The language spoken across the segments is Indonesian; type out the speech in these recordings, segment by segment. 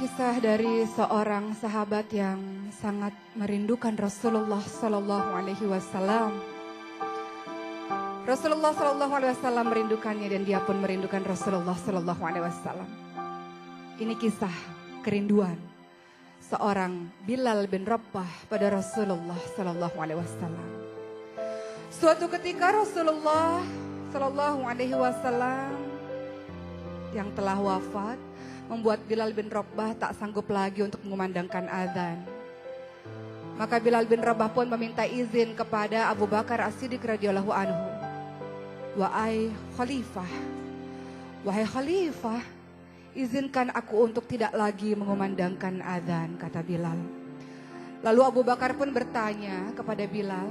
Kisah dari seorang sahabat yang sangat merindukan Rasulullah Sallallahu Alaihi Wasallam. Rasulullah Sallallahu Alaihi Wasallam merindukannya dan dia pun merindukan Rasulullah Sallallahu Alaihi Wasallam. Ini kisah kerinduan seorang Bilal bin Rabah pada Rasulullah Sallallahu Alaihi Wasallam. Suatu ketika Rasulullah Sallallahu Alaihi Wasallam yang telah wafat membuat Bilal bin Rabah tak sanggup lagi untuk mengumandangkan azan. Maka Bilal bin Rabah pun meminta izin kepada Abu Bakar As-Siddiq radhiyallahu anhu. Wahai Khalifah, izinkan aku untuk tidak lagi mengumandangkan azan, kata Bilal. Lalu Abu Bakar pun bertanya kepada Bilal,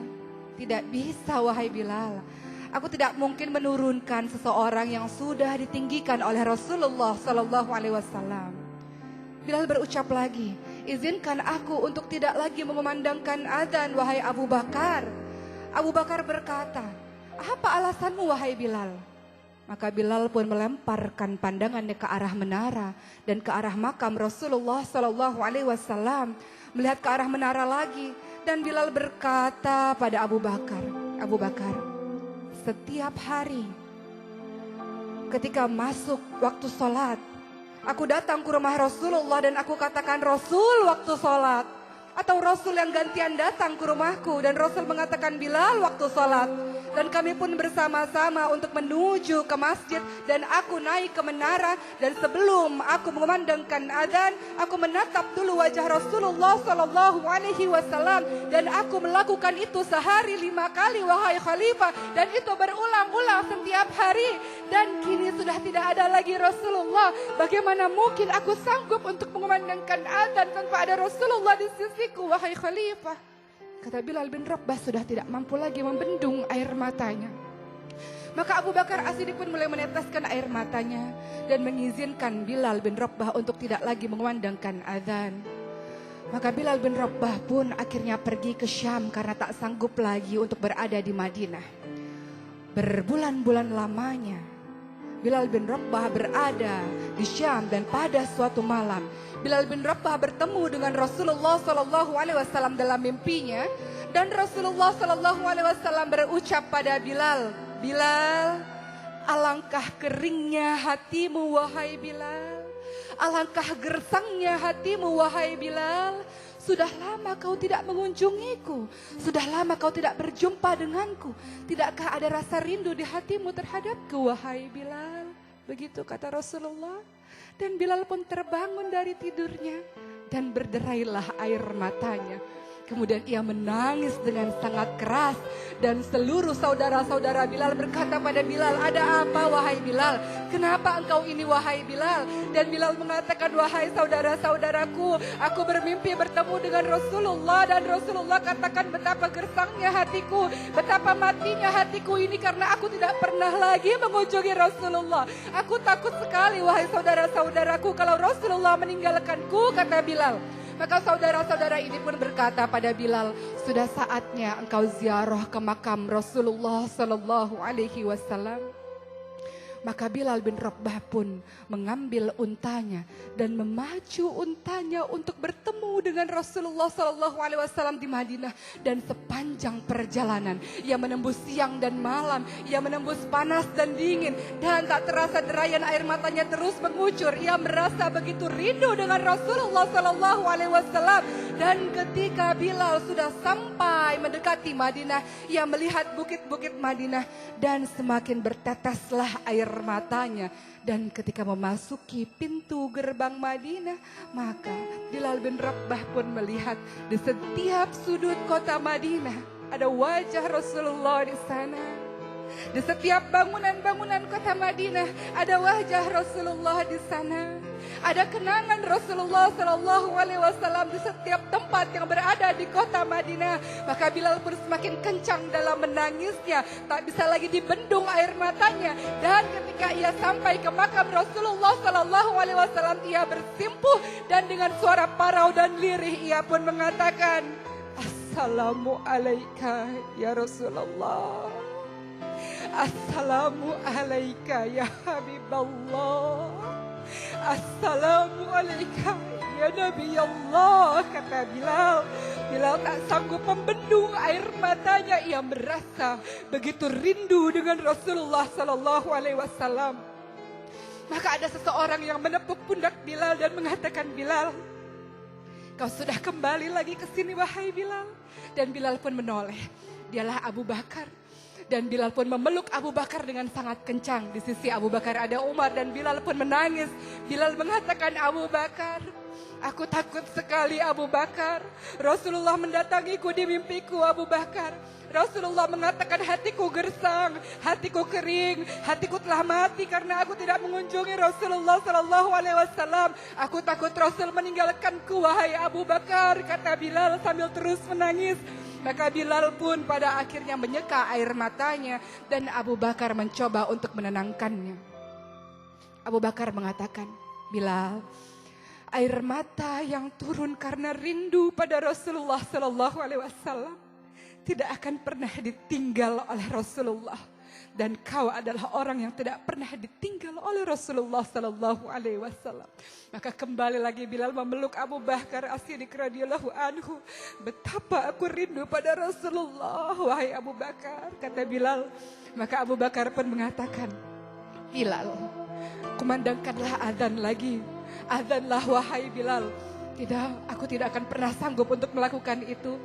tidak bisa wahai Bilal. Aku tidak mungkin menurunkan seseorang yang sudah ditinggikan oleh Rasulullah Sallallahu Alaihi Wasallam. Bilal berucap lagi, izinkan aku untuk tidak lagi mengumandangkan azan wahai Abu Bakar. Abu Bakar berkata, apa alasanmu wahai Bilal? Maka Bilal pun melemparkan pandangannya ke arah menara dan ke arah makam Rasulullah Sallallahu Alaihi Wasallam, melihat ke arah menara lagi, dan Bilal berkata pada Abu Bakar, Abu Bakar, setiap hari ketika masuk waktu sholat, aku datang ke rumah Rasulullah dan aku katakan, Rasul waktu sholat. Atau Rasul yang gantian datang ke rumahku dan Rasul mengatakan, Bilal waktu sholat. Dan kami pun bersama-sama untuk menuju ke masjid dan aku naik ke menara. Dan sebelum aku mengumandangkan azan, aku menatap dulu wajah Rasulullah Sallallahu Alaihi Wasallam. Dan aku melakukan itu sehari 5 kali wahai Khalifah. Dan itu berulang-ulang setiap hari. Dan kini sudah tidak ada lagi Rasulullah. Bagaimana mungkin aku sanggup untuk mengumandangkan azan tanpa ada Rasulullah di sisiku wahai Khalifah? Kata Bilal bin Rabah sudah tidak mampu lagi membendung air matanya. Maka Abu Bakar As-Siddiq pun mulai meneteskan air matanya dan mengizinkan Bilal bin Rabah untuk tidak lagi mengumandangkan azan. Maka Bilal bin Rabah pun akhirnya pergi ke Syam karena tak sanggup lagi untuk berada di Madinah. Berbulan-bulan lamanya Bilal bin Rabah berada di Syam dan pada suatu malam Bilal bin Rabah bertemu dengan Rasulullah Sallallahu Alaihi Wasallam dalam mimpinya, dan Rasulullah Sallallahu Alaihi Wasallam berucap pada Bilal, Bilal, alangkah keringnya hatimu wahai Bilal, alangkah gersangnya hatimu wahai Bilal. Sudah lama kau tidak mengunjungiku, sudah lama kau tidak berjumpa denganku. Tidakkah ada rasa rindu di hatimu terhadapku wahai Bilal? Begitu kata Rasulullah. Dan Bilal pun terbangun dari tidurnya dan berderailah air matanya. Kemudian ia menangis dengan sangat keras dan seluruh saudara-saudara Bilal berkata pada Bilal, ada apa wahai Bilal? Kenapa engkau ini wahai Bilal? Dan Bilal mengatakan, wahai saudara-saudaraku, aku bermimpi bertemu dengan Rasulullah dan Rasulullah katakan betapa gersangnya hatiku, betapa matinya hatiku ini karena aku tidak pernah lagi mengunjungi Rasulullah. Aku takut sekali wahai saudara-saudaraku kalau Rasulullah meninggalkanku, kata Bilal. Maka saudara-saudara ini pun berkata pada Bilal, sudah saatnya engkau ziarah ke makam Rasulullah Sallallahu Alaihi Wasallam. Maka Bilal bin Rabah pun mengambil untanya dan memacu untanya untuk bertemu dengan Rasulullah Sallallahu Alaihi Wasallam di Madinah. Dan sepanjang perjalanan ia menembus siang dan malam, ia menembus panas dan dingin, dan tak terasa derayan air matanya terus mengucur. Ia merasa begitu rindu dengan Rasulullah Sallallahu Alaihi Wasallam. Dan ketika Bilal sudah sampai mendekati Madinah, ia melihat bukit-bukit Madinah dan semakin berteteslah air matanya. Dan ketika memasuki pintu gerbang Madinah, maka Bilal bin Rabah pun melihat di setiap sudut kota Madinah ada wajah Rasulullah di sana. Di setiap bangunan-bangunan kota Madinah ada wajah Rasulullah di sana. Ada kenangan Rasulullah Sallallahu Alaihi Wasallam di setiap tempat yang berada di kota Madinah. Maka Bilal pun semakin kencang dalam menangisnya, tak bisa lagi dibendung air matanya. Dan ketika ia sampai ke makam Rasulullah Sallallahu Alaihi Wasallam, ia bersimpuh dan dengan suara parau dan lirih ia pun mengatakan, Assalamu alaika ya Rasulullah. Assalamu alaika ya Habiballah. Assalamualaikum ya Nabi Allah, kata Bilal. Bilal tak sanggup membendung air matanya. Ia merasa begitu rindu dengan Rasulullah Sallallahu Alaihi Wasallam. Maka ada seseorang yang menepuk pundak Bilal dan mengatakan, Bilal, kau sudah kembali lagi ke sini wahai Bilal. Dan Bilal pun menoleh. Dialah Abu Bakar. Dan Bilal pun memeluk Abu Bakar dengan sangat kencang. Di sisi Abu Bakar ada Umar dan Bilal pun menangis. Bilal mengatakan, Abu Bakar, aku takut sekali Abu Bakar. Rasulullah mendatangiku di mimpiku Abu Bakar. Rasulullah mengatakan hatiku gersang, hatiku kering, hatiku telah mati karena aku tidak mengunjungi Rasulullah Sallallahu Alaihi Wasallam. Aku takut Rasul meninggalkanku wahai Abu Bakar, kata Bilal sambil terus menangis. Maka Bilal pun pada akhirnya menyeka air matanya dan Abu Bakar mencoba untuk menenangkannya. Abu Bakar mengatakan, Bilal, air mata yang turun karena rindu pada Rasulullah Sallallahu Alaihi Wasallam tidak akan pernah ditinggal oleh Rasulullah. Dan kau adalah orang yang tidak pernah ditinggal oleh Rasulullah Sallallahu Alaihi Wasallam. Maka kembali lagi Bilal memeluk Abu Bakar As-Siddiq radhiyallahu anhu. Betapa aku rindu pada Rasulullah wahai Abu Bakar, kata Bilal. Maka Abu Bakar pun mengatakan, Bilal, kumandangkanlah azan lagi. Azanlah wahai Bilal. Tidak, aku tidak akan pernah sanggup untuk melakukan itu.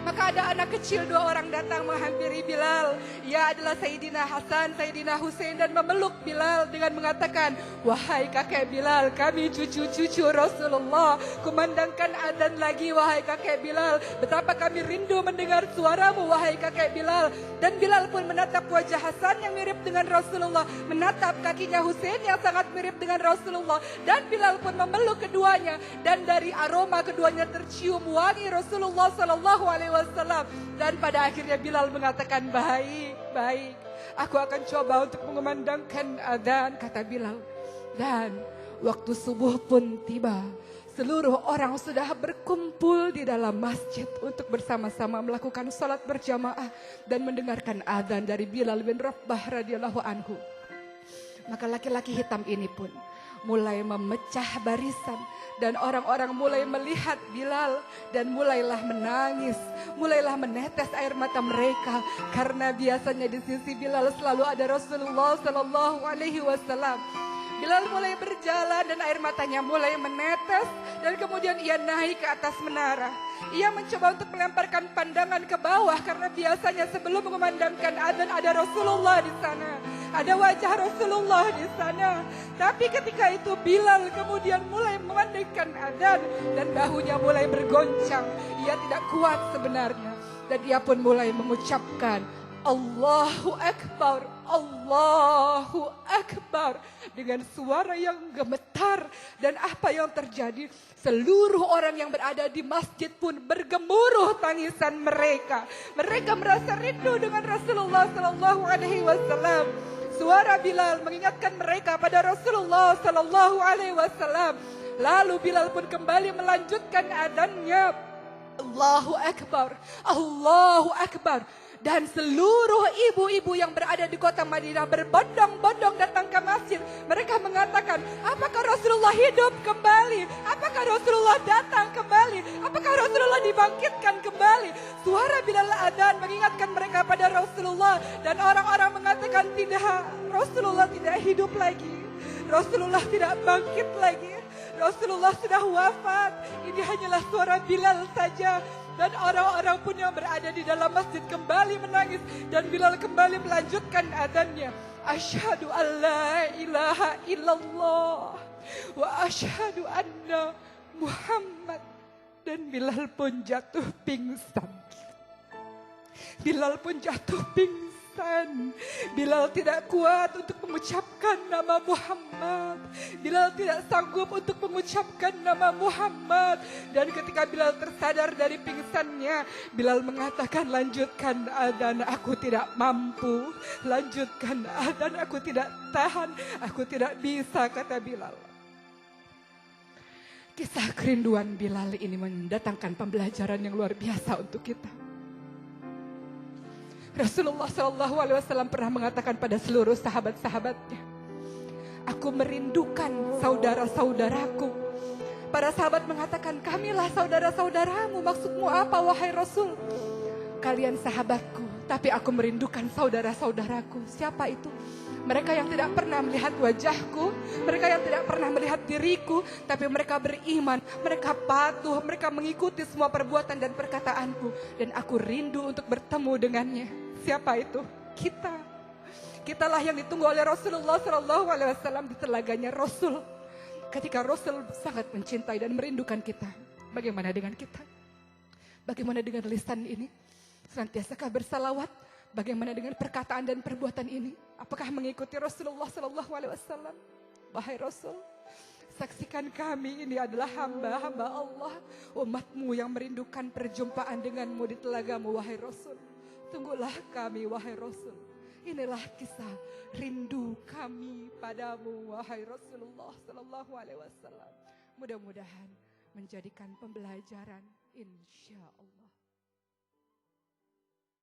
Maka ada anak kecil 2 orang datang menghampiri Bilal. Ia adalah Sayyidina Hasan, Sayyidina Husain dan memeluk Bilal dengan mengatakan, wahai kakek Bilal, kami cucu-cucu Rasulullah. Kumandangkan adzan lagi wahai kakek Bilal. Betapa kami rindu mendengar suaramu wahai kakek Bilal. Dan Bilal pun menatap wajah Hasan yang mirip dengan Rasulullah, menatap kakinya Husain yang sangat mirip dengan Rasulullah. Dan Bilal pun memeluk keduanya. Dan dari aroma keduanya tercium wangi Rasulullah Sallallahu Alaihi Wasallam. Dan pada akhirnya Bilal mengatakan, baik, aku akan coba untuk mengumandangkan adzan, kata Bilal. Dan waktu subuh pun tiba. Seluruh orang sudah berkumpul di dalam masjid untuk bersama-sama melakukan salat berjamaah dan mendengarkan adzan dari Bilal bin Rabah radhiyallahu anhu. Maka laki-laki hitam ini pun mulai memecah barisan dan orang-orang mulai melihat Bilal dan mulailah menangis, mulailah menetes air mata mereka karena biasanya di sisi Bilal selalu ada Rasulullah Sallallahu Alaihi Wasallam. Bilal mulai berjalan dan air matanya mulai menetes dan kemudian ia naik ke atas menara. Ia mencoba untuk melemparkan pandangan ke bawah karena biasanya sebelum mengumandangkan adzan ada Rasulullah di sana. Ada wajah Rasulullah di sana. Tapi ketika itu Bilal kemudian mulai memandangkan adzan dan bahunya mulai bergoncang. Ia tidak kuat sebenarnya. Dan ia pun mulai mengucapkan Allahu Akbar, Allahu Akbar dengan suara yang gemetar. Dan apa yang terjadi? Seluruh orang yang berada di masjid pun bergemuruh tangisan mereka. Mereka merasa rindu dengan Rasulullah Sallallahu Alaihi Wasallam. Suara Bilal mengingatkan mereka pada Rasulullah Sallallahu Alaihi Wasallam. Lalu Bilal pun kembali melanjutkan adzannya. Allahu Akbar, Allahu Akbar. Dan seluruh ibu-ibu yang berada di kota Madinah berbondong-bondong datang ke masjid. Mereka mengatakan, apakah Rasulullah hidup kembali? Apakah Rasulullah datang kembali? Apakah Rasulullah dibangkitkan kembali? Suara Bilal adzan mengingatkan mereka pada Rasulullah. Dan orang-orang mengatakan, tidak, Rasulullah tidak hidup lagi. Rasulullah tidak bangkit lagi. Rasulullah sudah wafat. Ini hanyalah suara Bilal saja. Dan orang-orang pun yang berada di dalam masjid kembali menangis. Dan Bilal kembali melanjutkan adzannya. Asyhadu an la ilaha illallah. Wa asyhadu anna Muhammad. Dan Bilal pun jatuh pingsan. Bilal pun jatuh pingsan. Bilal tidak kuat untuk mengucapkan nama Muhammad. Bilal tidak sanggup untuk mengucapkan nama Muhammad. Dan ketika Bilal tersadar dari pingsannya, Bilal mengatakan, lanjutkan adzan, aku tidak mampu. Lanjutkan adzan, aku tidak tahan. Aku tidak bisa, kata Bilal. Kisah kerinduan Bilal ini mendatangkan pembelajaran yang luar biasa untuk kita. Rasulullah SAW pernah mengatakan pada seluruh sahabat-sahabatnya, Aku merindukan saudara-saudaraku. Para sahabat mengatakan, kamilah saudara-saudaramu. Maksudmu apa wahai Rasul? Kalian sahabatku, tapi aku merindukan saudara-saudaraku. Siapa itu? Mereka yang tidak pernah melihat wajahku, mereka yang tidak pernah melihat diriku, tapi mereka beriman, mereka patuh, mereka mengikuti semua perbuatan dan perkataanku. Dan aku rindu untuk bertemu dengannya. Siapa itu? Kita. Kitalah yang ditunggu oleh Rasulullah SAW di telaganya Rasul. Ketika Rasul sangat mencintai dan merindukan kita, bagaimana dengan kita? Bagaimana dengan lisan ini? Senantiasakah bersalawat? Bagaimana dengan perkataan dan perbuatan ini? Apakah mengikuti Rasulullah SAW? Wahai Rasul, saksikan kami ini adalah hamba-hamba Allah, umatmu yang merindukan perjumpaan denganmu di telagamu, wahai Rasul. Tunggulah kami, wahai Rasul. Inilah kisah rindu kami padamu, wahai Rasulullah SAW. Mudah-mudahan menjadikan pembelajaran, insya Allah.